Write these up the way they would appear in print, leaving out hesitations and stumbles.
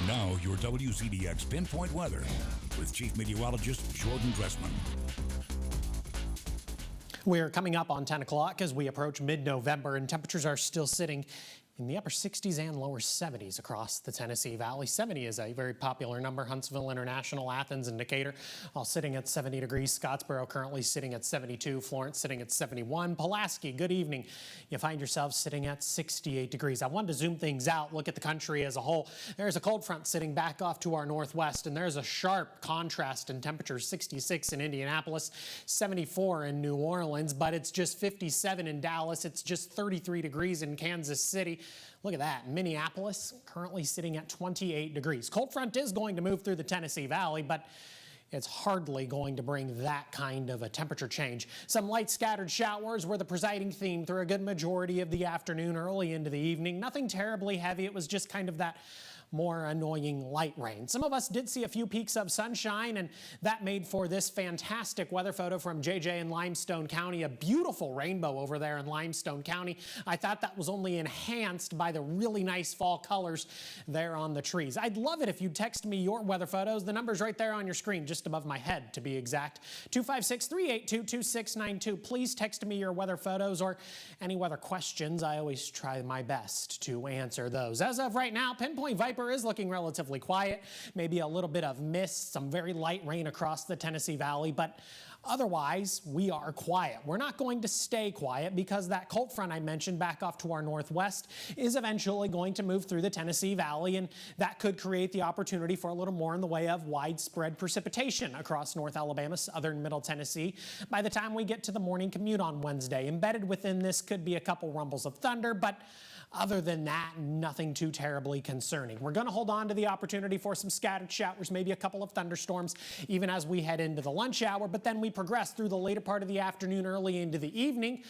And now, your WZDX Pinpoint Weather with Chief Meteorologist Jordan Dressman. We're coming up on 10 o'clock as we approach mid-November, and temperatures are still sitting in the upper 60s and lower 70s across the Tennessee Valley. 70 is a very popular number. Huntsville, International, Athens, and Decatur all sitting at 70 degrees. Scottsboro currently sitting at 72. Florence sitting at 71. Pulaski, good evening. You find yourself sitting at 68 degrees. I wanted to zoom things out, look at the country as a whole. There's a cold front sitting back off to our northwest, and there's a sharp contrast in temperatures. 66 in Indianapolis, 74 in New Orleans, but it's just 57 in Dallas. It's just 33 degrees in Kansas City. Look at that. Minneapolis currently sitting at 28 degrees. Cold front is going to move through the Tennessee Valley, but it's hardly going to bring that kind of a temperature change. Some light scattered showers were the presiding theme through a good majority of the afternoon, early into the evening. Nothing terribly heavy. It was just kind of that more annoying light rain. Some of us did see a few peaks of sunshine, and that made for this fantastic weather photo from JJ in Limestone County. A beautiful rainbow over there in Limestone County. I thought that was only enhanced by the really nice fall colors there on the trees. I'd love it if you'd text me your weather photos. The number's right there on your screen, just above my head to be exact. 256-382-2692. Please text me your weather photos or any weather questions. I always try my best to answer those. As of right now, Pinpoint Viper is looking relatively quiet. Maybe a little bit of mist, some very light rain across the Tennessee Valley, but otherwise, we are quiet. We're not going to stay quiet because that cold front I mentioned back off to our northwest is eventually going to move through the Tennessee Valley, and that could create the opportunity for a little more in the way of widespread precipitation across North Alabama, southern Middle Tennessee by the time we get to the morning commute on Wednesday. Embedded within this could be a couple rumbles of thunder, but other than that, nothing too terribly concerning. We're going to hold on to the opportunity for some scattered showers, maybe a couple of thunderstorms, even as we head into the lunch hour, but then we progress through the later part of the afternoon, early into the evening.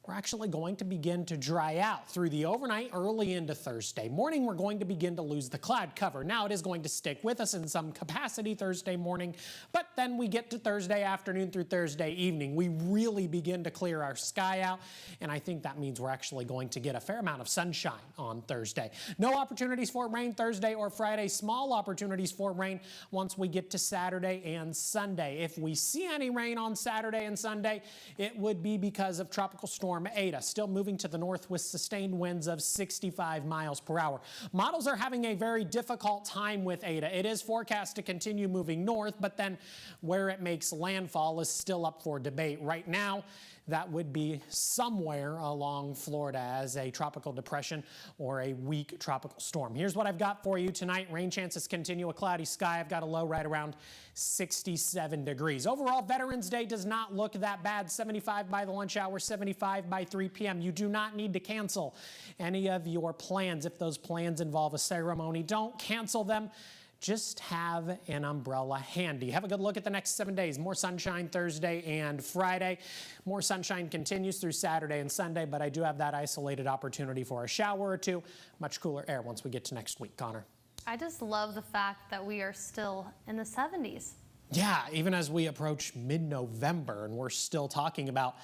We're actually going to begin to dry out through the overnight, early into Thursday morning. We're going to begin to lose the cloud cover. Now it is going to stick with us in some capacity Thursday morning, but then we get to Thursday afternoon through Thursday evening. We really begin to clear our sky out, and I think that means we're actually going to get a fair amount of sunshine on Thursday. No opportunities for rain Thursday or Friday. Small opportunities for rain once we get to Saturday and Sunday. If we see any rain on Saturday and Sunday, it would be because of Tropical Storm Ada, still moving to the north with sustained winds of 65 miles per hour. Models are having a very difficult time with Ada. It is forecast to continue moving north, but then where it makes landfall is still up for debate. Right now, that would be somewhere along Florida as a tropical depression or a weak tropical storm. Here's what I've got for you tonight. Rain chances continue, a cloudy sky. I've got a low right around 67 degrees. Overall, Veterans Day does not look that bad. 75 by the lunch hour, 75 by 3 p.m. You do not need to cancel any of your plans. If those plans involve a ceremony, don't cancel them. Just have an umbrella handy. Have a good look at the next 7 days. More sunshine Thursday and Friday. More sunshine continues through Saturday and Sunday, but I do have that isolated opportunity for a shower or two. Much cooler air once we get to next week. Connor. I just love the fact that we are still in the 70s. Yeah, even as we approach mid-November and we're still talking about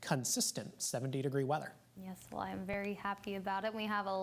consistent 70-degree weather. Yes, well, I am very happy about it. We have a